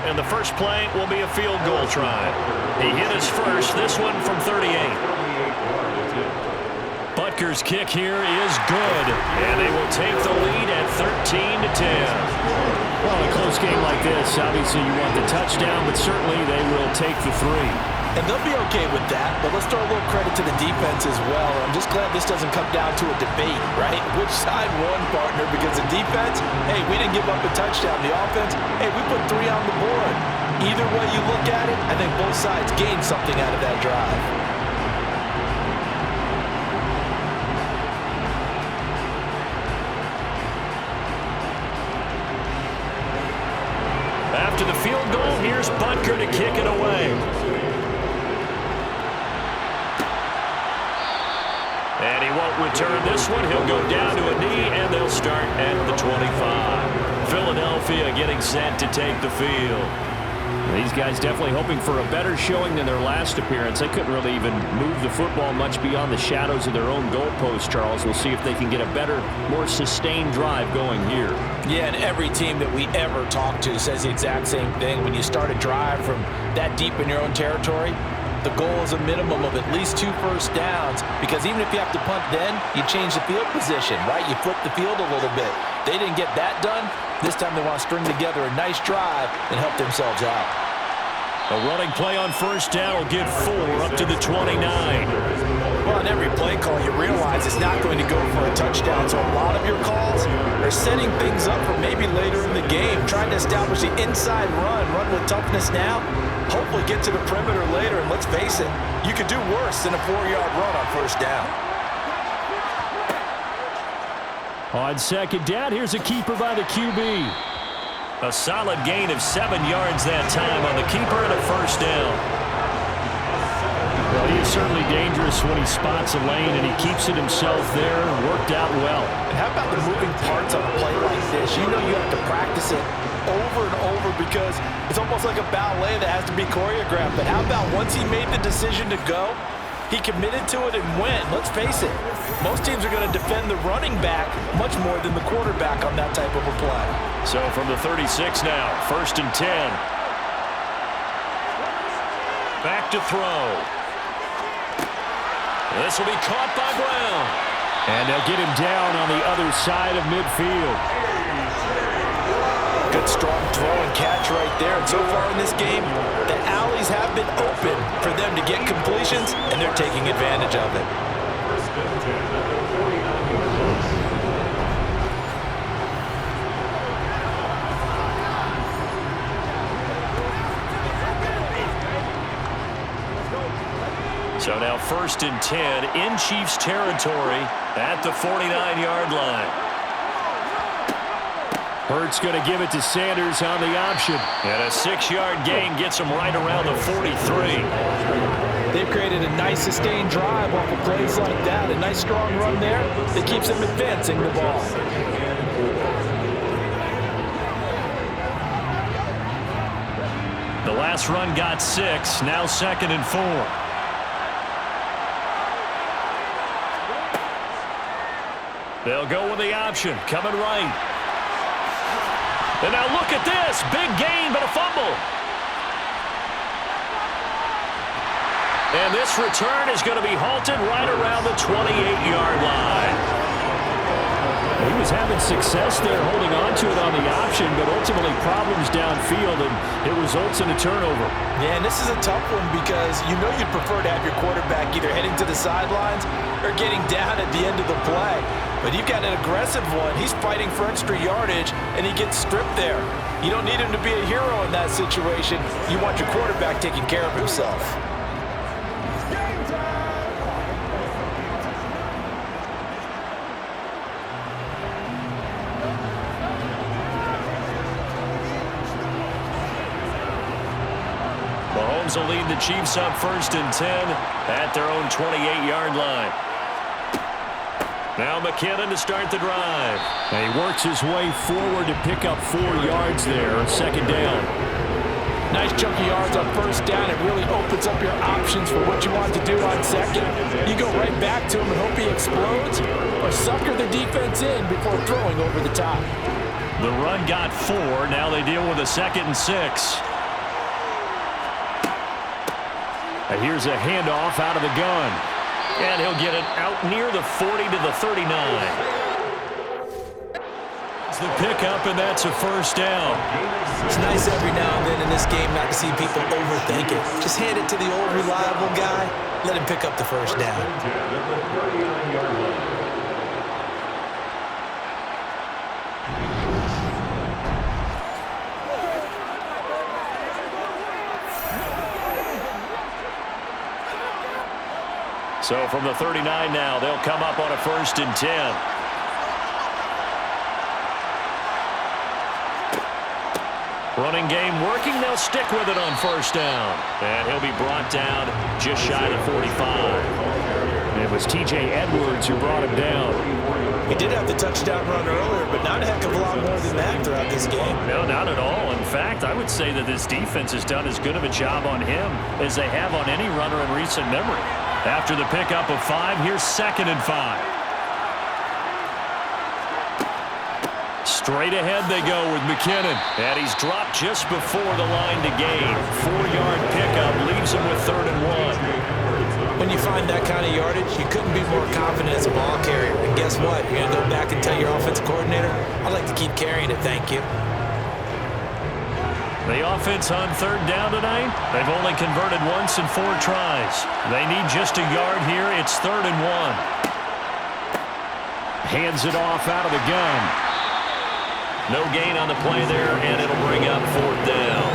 And the first play will be a field goal try. He hit his first, this one from 38. Butker's kick here is good, and they will take the lead at 13-10. Well, in a close game like this, obviously you want the touchdown, but certainly they will take the 3. And they'll be okay with that, but let's throw a little credit to the defense as well. I'm just glad this doesn't come down to a debate, right? Which side won, partner? Because the defense, hey, we didn't give up a touchdown. The offense, hey, we put 3 on the board. Either way you look at it, I think both sides gained something out of that drive. After the field goal, here's Butker to kick it away. And he won't return this one. He'll go down to a knee, and they'll start at the 25. Philadelphia getting set to take the field. These guys definitely hoping for a better showing than their last appearance. They couldn't really even move the football much beyond the shadows of their own goalpost, Charles. We'll see if they can get a better, more sustained drive going here. Yeah, and every team that we ever talk to says the exact same thing. When you start a drive from that deep in your own territory, the goal is a minimum of at least 2 first downs, because even if you have to punt then, you change the field position, right? You flip the field a little bit. They didn't get that done. This time they want to string together a nice drive and help themselves out. A running play on first down will get 4 up to the 29. Well, on every play call, you realize it's not going to go for a touchdown, so a lot of your calls are setting things up for maybe later in the game, trying to establish the inside run with toughness now, hopefully get to the perimeter later, and let's face it, you could do worse than a 4-yard run on first down. On second down, here's a keeper by the QB. A solid gain of 7 yards that time on the keeper and a first down. Well, he is certainly dangerous when he spots a lane, and he keeps it himself there. Worked out well. And how about the moving parts on a play like this? You know you have to practice it over and over because it's almost like a ballet that has to be choreographed. But how about once he made the decision to go, he committed to it and went. Let's face it, most teams are going to defend the running back much more than the quarterback on that type of a play. So from the 36 now, 1st and 10. Back to throw. This will be caught by Brown. And they'll get him down on the other side of midfield. Good strong throw and catch right there. And so far in this game, the alleys have been open for them to get completions, and they're taking advantage of it. So now 1st and 10 in Chiefs territory at the 49-yard line. Hurts going to give it to Sanders on the option. And a 6-yard gain gets him right around the 43. They've created a nice sustained drive off of plays like that. A nice strong run there that keeps them advancing the ball. The last run got 6. Now 2nd and 4. They'll go with the option. Coming right. And now look at this. Big gain, but a fumble. And this return is going to be halted right around the 28-yard line. He was having success there holding on to it on the option, but ultimately problems downfield, and it results in a turnover. Yeah, and this is a tough one because you know you'd prefer to have your quarterback either heading to the sidelines or getting down at the end of the play. But you've got an aggressive one. He's fighting for extra yardage, and he gets stripped there. You don't need him to be a hero in that situation. You want your quarterback taking care of himself. Mahomes will lead the Chiefs up 1st and 10 at their own 28-yard line. Now McKinnon to start the drive. And he works his way forward to pick up 4 yards there on 2nd down. Nice chunky yards on 1st down. It really opens up your options for what you want to do on 2nd. You go right back to him and hope he explodes, or sucker the defense in before throwing over the top. The run got 4. Now they deal with a 2nd and 6. And here's a handoff out of the gun. And he'll get it out near the 40 to the 39. It's the pickup, and that's a first down. It's nice every now and then in this game not to see people overthink it. Just hand it to the old reliable guy. Let him pick up the first down. So from the 39 now, they'll come up on a 1st and 10. Running game working. They'll stick with it on 1st down. And he'll be brought down just shy of 45. It was T.J. Edwards who brought him down. He did have the touchdown run earlier, but not a heck of a lot more than that throughout this game. No, not at all. In fact, I would say that this defense has done as good of a job on him as they have on any runner in recent memory. After the pickup of 5, here's 2nd and 5. Straight ahead they go with McKinnon. And he's dropped just before the line to gain. 4-yard pickup leaves him with 3rd and 1. When you find that kind of yardage, you couldn't be more confident as a ball carrier. And guess what? You're going to go back and tell your offensive coordinator, I'd like to keep carrying it, thank you. The offense on 3rd down tonight, they've only converted once in 4 tries. They need just a yard here. It's 3rd and 1. Hands it off out of the gun. No gain on the play there, and it'll bring up 4th down.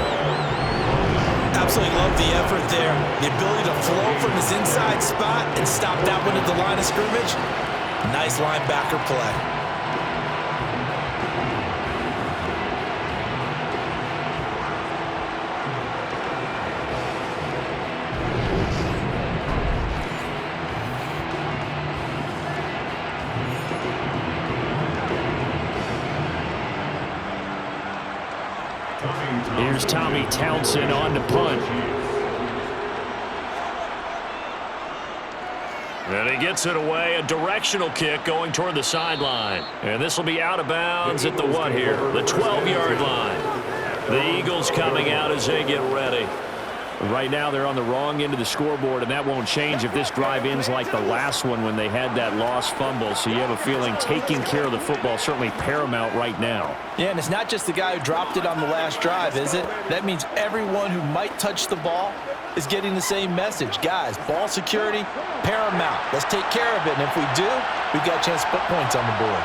Absolutely love the effort there. The ability to flow from his inside spot and stop that one at the line of scrimmage. Nice linebacker play. Here's Tommy Townsend on to punt. And he gets it away, a directional kick going toward the sideline. And this will be out of bounds at the what here? The 12-yard line. The Eagles coming out as they get ready. Right now they're on the wrong end of the scoreboard, and that won't change if this drive ends like the last one when they had that lost fumble. So you have a feeling taking care of the football certainly paramount right now. Yeah, and it's not just the guy who dropped it on the last drive, is it? That means everyone who might touch the ball is getting the same message. Guys, ball security, paramount. Let's take care of it, and if we do, we've got a chance to put points on the board.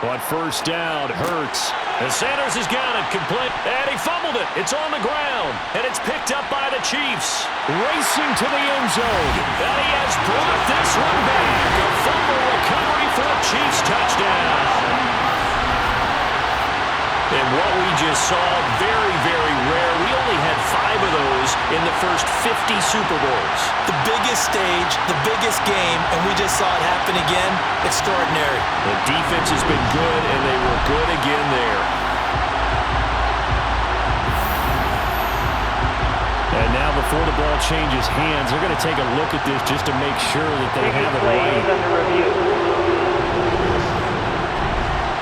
On 1st down, Hurts. And Sanders has got it complete, and he fumbled it. It's on the ground, and it's picked up by the Chiefs. Racing to the end zone. And he has brought this one back. A fumble recovery for a Chiefs touchdown. And what we just saw, very, very rare. We only had 5 of those in the first 50 Super Bowls. The biggest stage, the biggest game, and we just saw it happen again. Extraordinary. The defense has been good, and they were good again there. And now before the ball changes hands, they're going to take a look at this just to make sure that they have it right.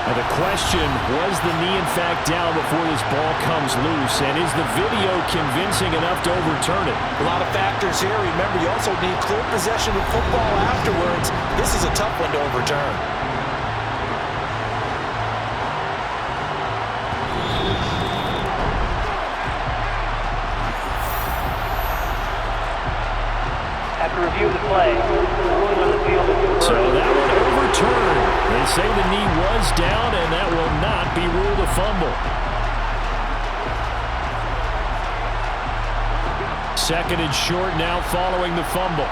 Now the question, was the knee in fact down before this ball comes loose, and is the video convincing enough to overturn it? A lot of factors here. Remember, you also need clear possession of football afterwards. This is a tough one to overturn. After review of the play, ruling on the field. So that one overturned. They say the knee was down, and that will not be ruled a fumble. 2nd and short now following the fumble.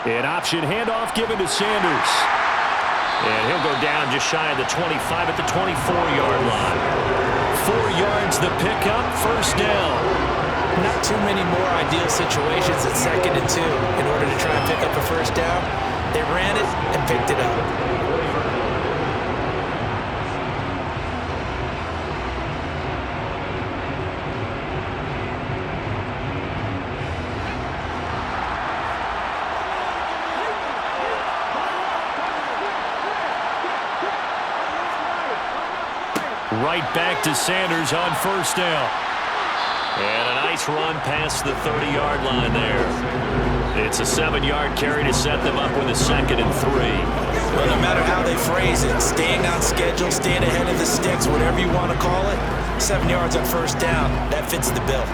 An option handoff given to Sanders. And he'll go down just shy of the 25 at the 24-yard line. 4 yards the pickup, 1st down. Not too many more ideal situations at 2nd and 2 in order to try and pick up a 1st down. They ran it and picked it up. Right back to Sanders on first down. And a nice run past the 30-yard line there. It's a 7-yard carry to set them up with a 2nd and 3. Well, no matter how they phrase it, staying on schedule, staying ahead of the sticks, whatever you want to call it, 7 yards on first down, that fits the bill.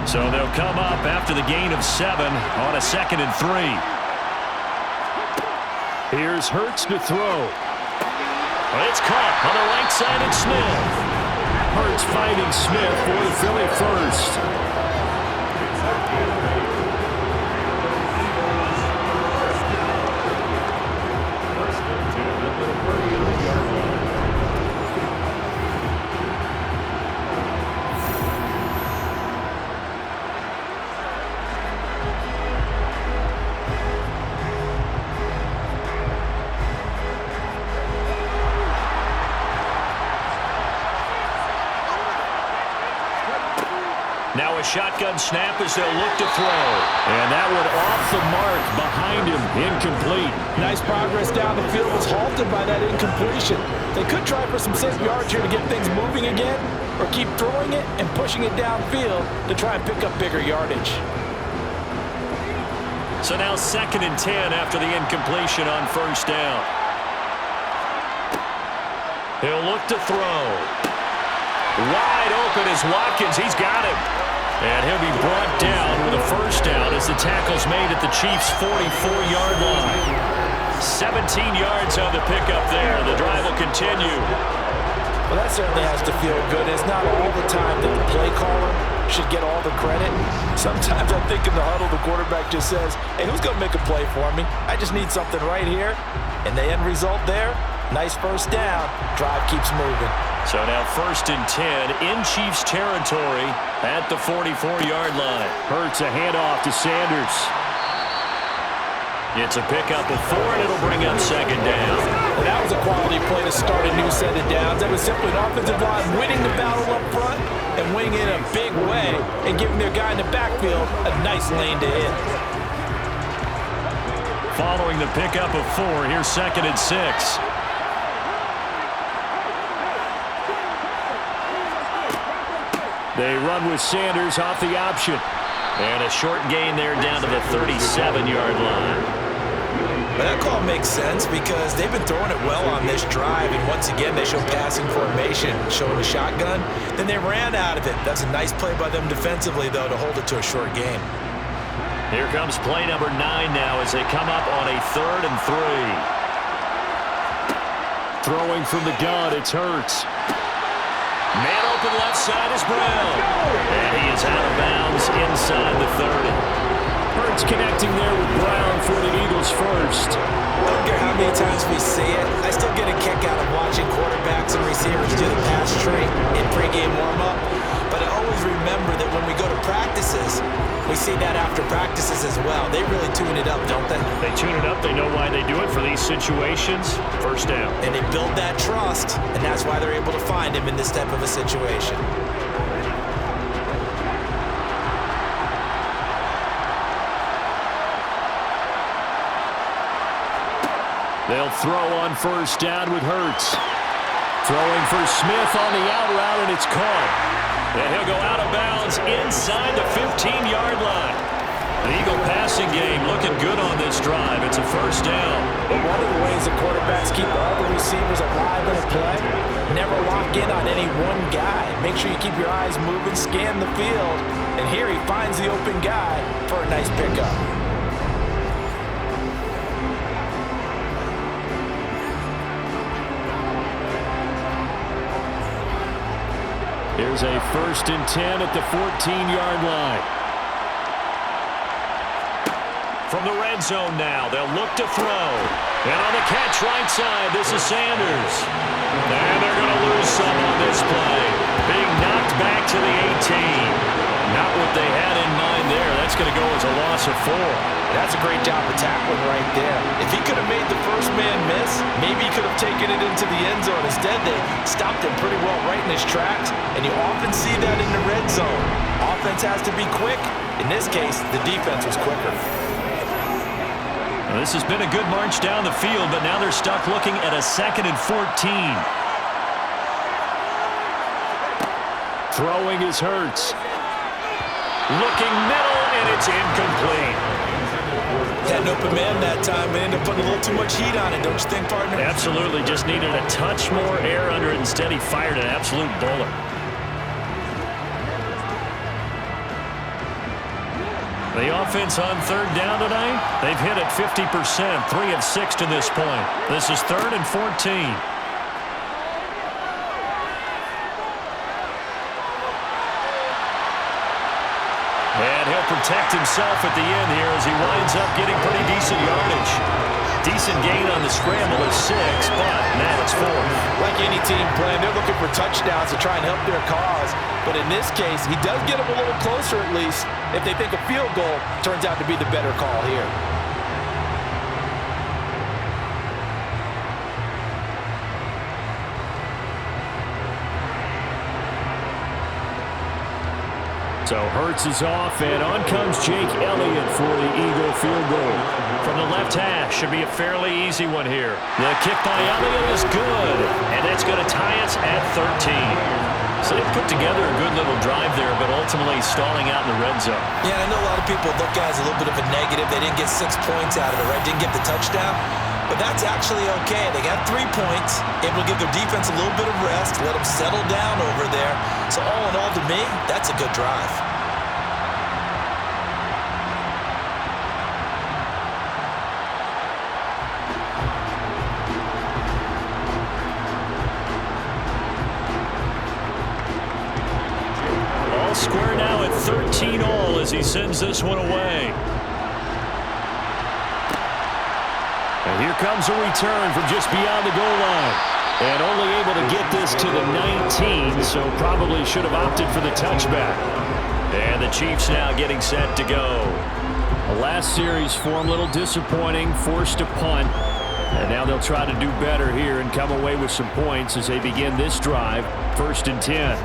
So they'll come up after the gain of 7 on a 2nd and 3. Here's Hurts to throw. It's caught on the right side of Smith. Hurts finding Smith for the Philly first. Now a shotgun snap as they'll look to throw. And that one off the mark behind him. Incomplete. Nice progress down the field was halted by that incompletion. They could try for some safe yards here to get things moving again, or keep throwing it and pushing it downfield to try and pick up bigger yardage. So now 2nd and 10 after the incompletion on first down. He'll look to throw. Wide open is Watkins. He's got him. And he'll be brought down with a first down as the tackle's made at the Chiefs' 44-yard line. 17 yards on the pickup there. The drive will continue. Well, that certainly has to feel good. It's not all the time that the play caller should get all the credit. Sometimes I think in the huddle, the quarterback just says, hey, who's going to make a play for me? I just need something right here. And the end result there, nice first down. Drive keeps moving. So now 1st and 10 in Chiefs territory at the 44-yard line. Hurts a handoff to Sanders. It's a pickup of 4, and it'll bring up 2nd down. Well, that was a quality play to start a new set of downs. That was simply an offensive line winning the battle up front and winning it in a big way and giving their guy in the backfield a nice lane to hit. Following the pickup of 4, here's 2nd and 6. They run with Sanders off the option. And a short gain there down to the 37-yard line. But that call makes sense because they've been throwing it well on this drive, and once again they show passing formation, showing the shotgun. Then they ran out of it. That's a nice play by them defensively, though, to hold it to a short game. Here comes play number 9 now as they come up on a 3rd and 3. Throwing from the gun, it's Hurts. Man open left side is Brown. And he is out of bounds inside the 30. Hurts connecting there with Brown for the Eagles first. I don't care how many times we see it. I still get a kick out of watching quarterbacks and receivers do the pass tree in pregame warm-up. But I always remember that when we go to practices, we see that after practices as well. They really tune it up, don't they? They tune it up. They know why they do it for these situations. First down. And they build that trust, and that's why they're able to find him in this type of a situation. They'll throw on first down with Hurts. Throwing for Smith on the out route, and it's caught. And he'll go out of bounds inside the 15-yard line. The Eagle passing game looking good on this drive. It's a first down. But one of the ways the quarterbacks keep all the receivers alive in a play, never lock in on any one guy. Make sure you keep your eyes moving, scan the field. And here he finds the open guy for a nice pickup. Here's a 1st and 10 at the 14-yard line. From the red zone now, they'll look to throw. And on the catch right side, this is Sanders. And they're going to lose some on this play. Being knocked back to the 18. Not what they had in mind there. That's going to go as a loss of 4. That's a great job of tackling right there. If he could have made the first man miss, maybe he could have taken it into the end zone. Instead, they stopped him pretty well right in his tracks, and you often see that in the red zone. Offense has to be quick. In this case, the defense was quicker. Well, this has been a good march down the field, but now they're stuck looking at a 2nd and 14. Throwing is Hurts. Looking middle, and it's incomplete. Had an open man that time and ended up putting a little too much heat on it, don't you think, partner? Absolutely. Just needed a touch more air under it. Instead, he fired an absolute bullet. The offense on third down tonight, they've hit it 50%, 3 of 6 to this point. This is 3rd and 14. And he'll protect himself at the end here as he winds up getting pretty decent yardage. Decent gain on the scramble is 6, but now it's 4. Like any team playing, they're looking for touchdowns to try and help their cause. But in this case, he does get them a little closer at least. If they think a field goal turns out to be the better call here. So Hurts is off, and on comes Jake Elliott for the Eagle field goal. From the left hash, should be a fairly easy one here. The kick by Elliott is good, and that's going to tie us at 13. So they put together a good little drive there, but ultimately stalling out in the red zone. Yeah, I know a lot of people look at it as a little bit of a negative. They didn't get 6 points out of it, right? Didn't get the touchdown. But that's actually okay. They got 3 points, able to give their defense a little bit of rest, let them settle down over there. So all in all, to me, that's a good drive. All square now at 13 all as he sends this one away. And here comes a return from just beyond the goal line. And only able to get this to the 19, so probably should have opted for the touchback. And the Chiefs now getting set to go. The last series for them, a little disappointing, forced a punt. And now they'll try to do better here and come away with some points as they begin this drive, 1st and 10.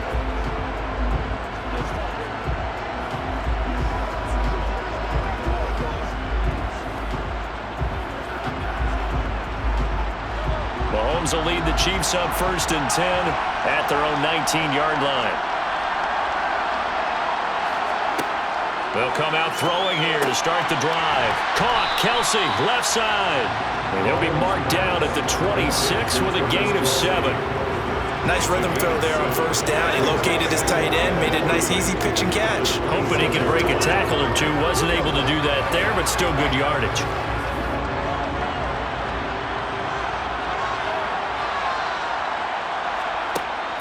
Mahomes will lead the Chiefs up 1st and 10 at their own 19-yard line. They'll come out throwing here to start the drive. Caught, Kelsey, left side. And he'll be marked down at the 26 with a gain of 7. Nice rhythm throw there on 1st down. He located his tight end, made it a nice, easy pitch and catch. Hoping he could break a tackle or two. Wasn't able to do that there, but still good yardage.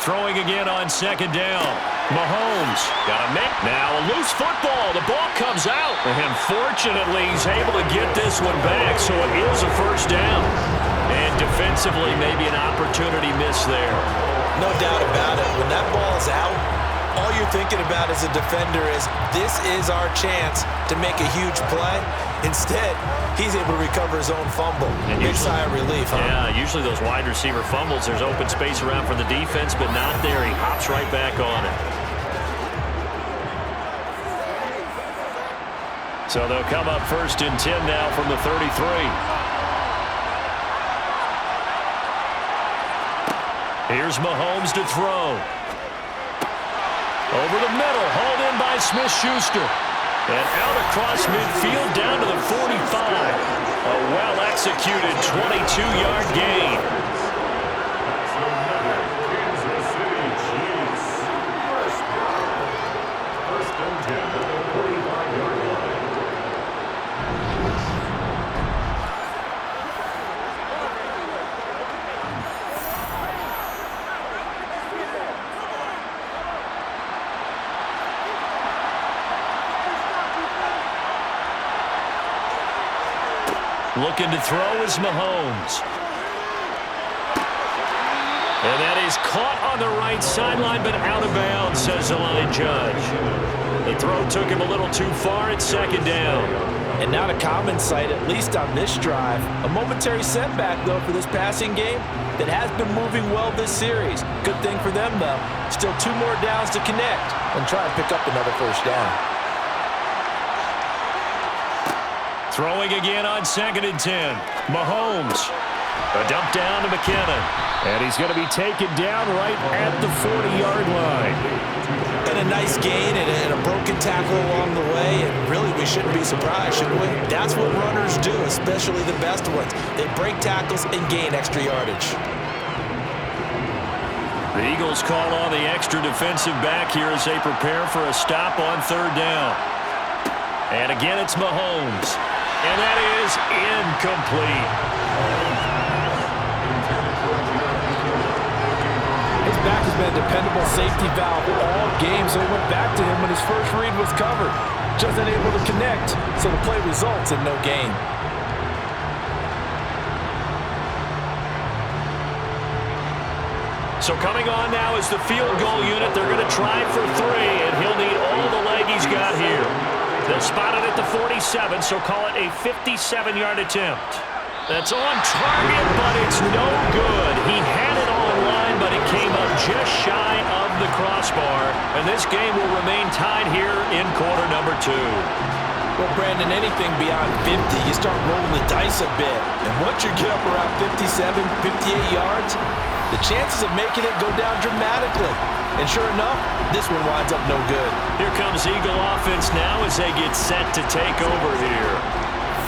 Throwing again on 2nd down. Mahomes got a make. Now a loose football. The ball comes out. And fortunately, he's able to get this one back, so it is a 1st down. And defensively, maybe an opportunity miss there. No doubt about it. When that ball is out, all you're thinking about as a defender is, this is our chance to make a huge play. Instead, he's able to recover his own fumble. Big sigh of relief, huh? Yeah, usually those wide receiver fumbles, there's open space around for the defense, but not there. He hops right back on it. So they'll come up 1st and 10 now from the 33. Here's Mahomes to throw. Over the middle, hauled in by Smith-Schuster. And out across midfield down to the 45. A well-executed 22-yard gain. Looking to throw is Mahomes. And that is caught on the right sideline, but out of bounds, says the line judge. The throw took him a little too far at 2nd down. And not a common sight, at least on this drive. A momentary setback, though, for this passing game that has been moving well this series. Good thing for them, though. Still 2 more downs to connect and try and pick up another 1st down. Throwing again on 2nd and 10. Mahomes. A dump down to McKinnon. And he's going to be taken down right at the 40-yard line. been a nice gain and a broken tackle along the way, and really we shouldn't be surprised, should we? That's what runners do, especially the best ones. They break tackles and gain extra yardage. The Eagles call on the extra defensive back here as they prepare for a stop on third down. And again, it's Mahomes. And that is incomplete. His back has been a dependable safety valve all game, so it went back to him when his first read was covered. Just unable to connect, so the play results in no gain. So coming on now is the field goal unit. They're going to try for 3, and he'll need all the leg he's got here. They'll spot it at the 47, so call it a 57-yard attempt. That's on target, but it's no good. He had it on line, but it came up just shy of the crossbar, and this game will remain tied here in quarter number 2. Well, Brandon, anything beyond 50, you start rolling the dice a bit. And once you get up around 57, 58 yards, the chances of making it go down dramatically. And sure enough, this one winds up no good. Here comes Eagle offense now as they get set to take over here.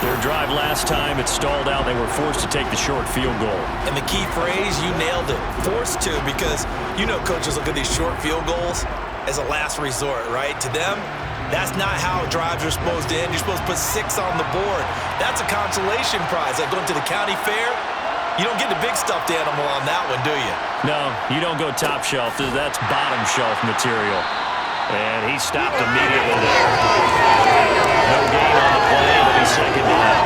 Their drive last time, it stalled out. They were forced to take the short field goal. And the key phrase, you nailed it. Forced to, because you know coaches look at these short field goals as a last resort, right? To them, that's not how drives are supposed to end. You're supposed to put 6 on the board. That's a consolation prize. Like going to the county fair, you don't get the big stuffed animal on that one, do you? No, you don't go top shelf. That's bottom shelf material. And he stopped immediately there. No gain on the play, but he's second down.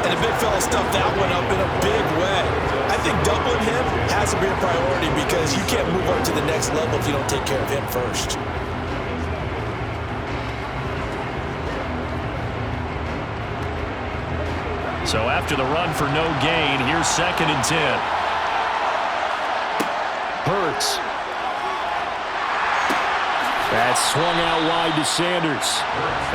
And the big fella stuffed that one up in a big way. I think doubling him has to be a priority because you can't move up to the next level if you don't take care of him first. So after the run for no gain, here's 2nd and 10. Hurts. That's swung out wide to Sanders.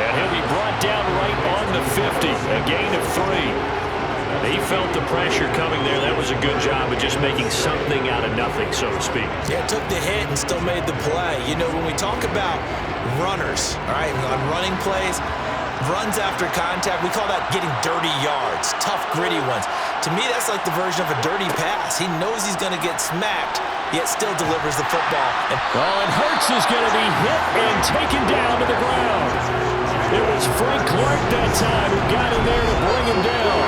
And he'll be brought down right on the 50. A gain of 3. He felt the pressure coming there. That was a good job of just making something out of nothing, so to speak. Yeah, took the hit and still made the play. You know, when we talk about runners, all right, on running plays, runs after contact, we call that getting dirty yards, tough, gritty ones. To me, that's like the version of a dirty pass. He knows he's going to get smacked, yet still delivers the football. And Hurts is going to be hit and taken down to the ground. It was Frank Clark that time who got in there to bring him down.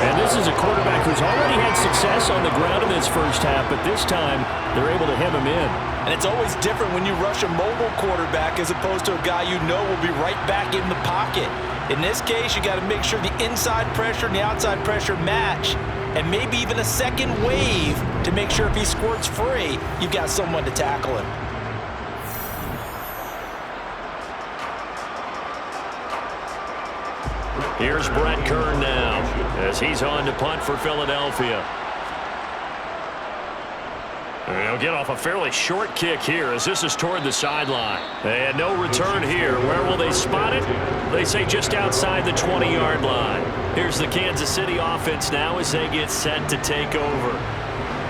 And this is a quarterback who's already had success on the ground in this first half, but this time they're able to hem him in. And it's always different when you rush a mobile quarterback as opposed to a guy you know will be right back in the pocket. In this case, you got to make sure the inside pressure and the outside pressure match, and maybe even a second wave to make sure if he squirts free, you've got someone to tackle him. Here's Brett Kern now as he's on to punt for Philadelphia. They'll get off a fairly short kick here as this is toward the sideline. And no return here. Where will they spot it? They say just outside the 20-yard line. Here's the Kansas City offense now as they get set to take over.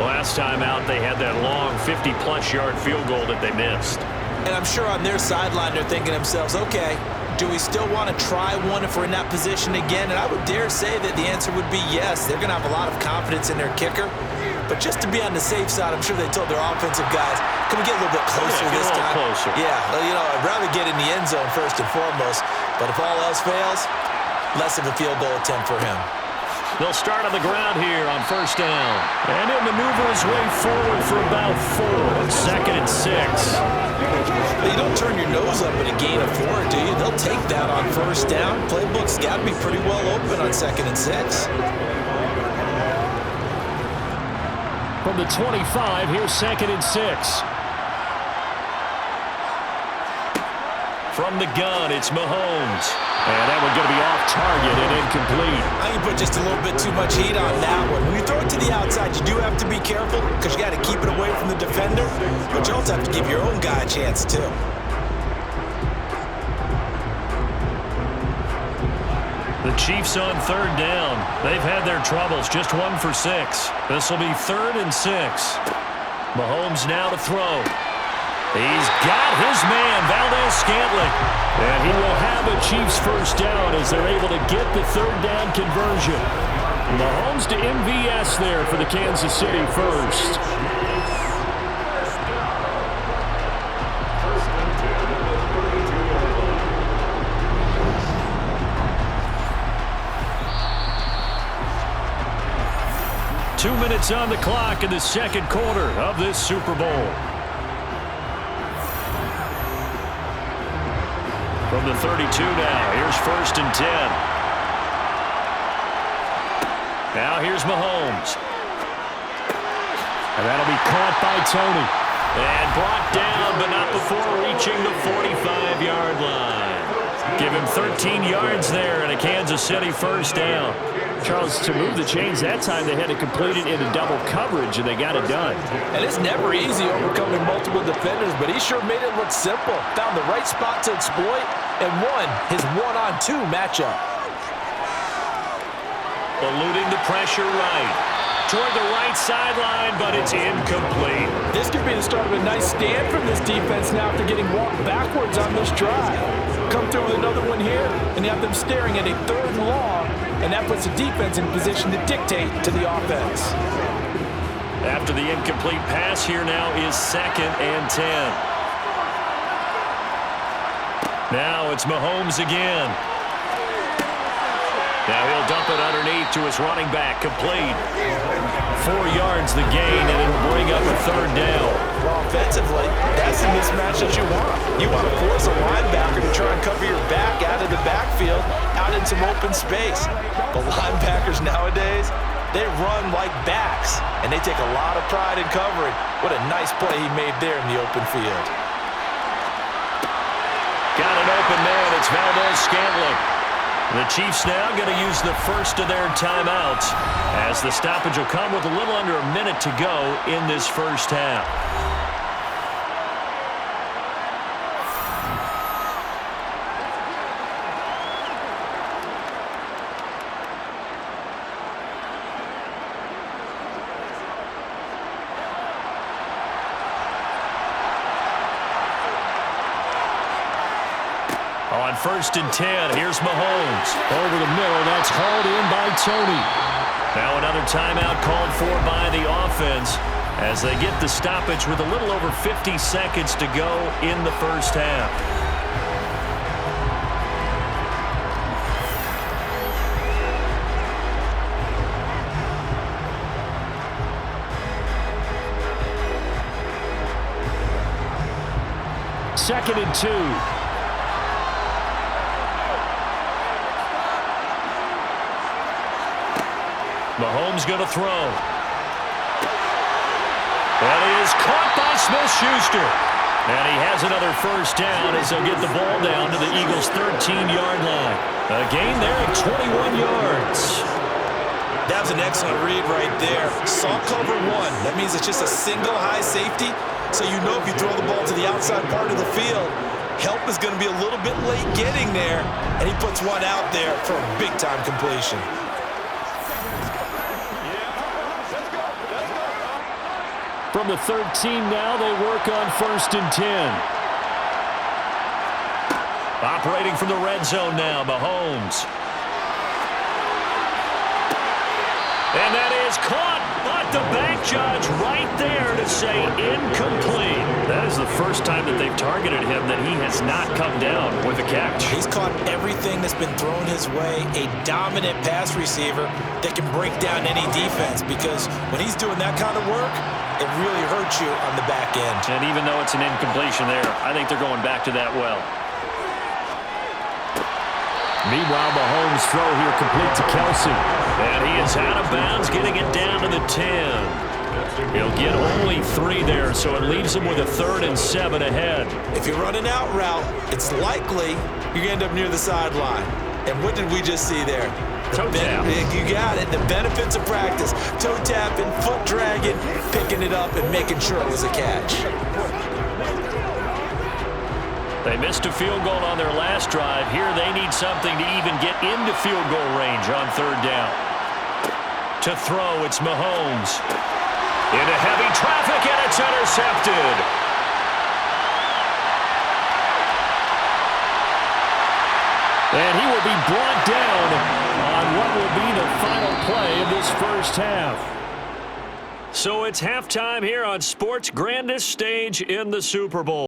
Last time out, they had that long 50-plus yard field goal that they missed. And I'm sure on their sideline they're thinking to themselves, okay, do we still want to try one if we're in that position again? And I would dare say that the answer would be yes. They're going to have a lot of confidence in their kicker. But just to be on the safe side, I'm sure they told their offensive guys, can we get a little bit closer this time? Closer. Yeah, well, you know, I'd rather get in the end zone first and foremost. But if all else fails, less of a field goal attempt for him. They'll start on the ground here on first down. And he'll maneuver his way forward for about 4. 2nd and 6. You don't turn your nose up at a gain of 4, do you? They'll take that on first down. Playbook's got to be pretty well open on 2nd and 6. From the 25, here's 2nd and 6. From the gun, it's Mahomes. And that one's going to be off target and incomplete. I think you put just a little bit too much heat on that one. When you throw it to the outside, you do have to be careful because you got to keep it away from the defender. But you also have to give your own guy a chance, too. The Chiefs on third down. They've had their troubles, just 1 for 6. This will be 3rd and 6. Mahomes now to throw. He's got his man, Valdez-Scantling. And he will have a Chiefs first down as they're able to get the third down conversion. Mahomes to MVS there for the Kansas City first. Two minutes on the clock in the second quarter of this Super Bowl. From the 32 now, here's 1st and 10. Now here's Mahomes. And that'll be caught by Tony. And brought down, but not before reaching the 45-yard line. Give him 13 yards there and a Kansas City first down. Charles, to move the chains that time, they had to complete it into double coverage, and they got it done. And it's never easy overcoming multiple defenders, but he sure made it look simple. Found the right spot to exploit and won his one-on-two matchup. Eluding the pressure right. Toward the right sideline, but it's incomplete. This could be the start of a nice stand from this defense now after getting walked backwards on this drive. Come through with another one here, and you have them staring at a 3rd and long, and that puts the defense in position to dictate to the offense. After the incomplete pass, here now is 2nd and 10. Now it's Mahomes again. Now he'll dump it underneath to his running back, complete. 4 yards the gain, and it'll bring up a 3rd down. Well, offensively, that's the mismatch that you want. You want to force a linebacker to try and cover your back out of the backfield, out in some open space. The linebackers nowadays, they run like backs, and they take a lot of pride in covering. What a nice play he made there in the open field. Got an open man. It's Valdez-Scantling. The Chiefs now going to use the first of their timeouts as the stoppage will come with a little under a minute to go in this first half. On 1st and 10, here's Mahomes. Over the middle, that's hauled in by Tony. Now another timeout called for by the offense as they get the stoppage with a little over 50 seconds to go in the first half. Second and 2. Mahomes going to throw. That is caught by Smith-Schuster. And he has another first down as they'll get the ball down to the Eagles' 13-yard line. A gain there of 21 yards. That was an excellent read right there. Saw cover 1. That means it's just a single high safety. So you know if you throw the ball to the outside part of the field, help is going to be a little bit late getting there. And he puts one out there for a big-time completion. From the 13 now, they work on 1st and 10. Operating from the red zone now, Mahomes. And that is caught, but the back judge right there to say incomplete. That is the first time that they've targeted him that he has not come down with a catch. He's caught everything that's been thrown his way. A dominant pass receiver that can break down any defense because when he's doing that kind of work, it really hurts you on the back end. And even though it's an incompletion there, I think they're going back to that well. Meanwhile, Mahomes' throw here complete to Kelsey. And he is out of bounds, getting it down to the 10. He'll get only 3 there, so it leaves him with a 3rd and 7 ahead. If you run an out route, it's likely you're going to end up near the sideline. And what did we just see there? Toe tap. You got it. The benefits of practice. Toe tapping, foot dragging, picking it up, and making sure it was a catch. They missed a field goal on their last drive. Here they need something to even get into field goal range on 3rd down. To throw, it's Mahomes. Into heavy traffic, and it's intercepted. he will be brought down on what will be the final play of this first half. So it's halftime here on sports' grandest stage in the Super Bowl.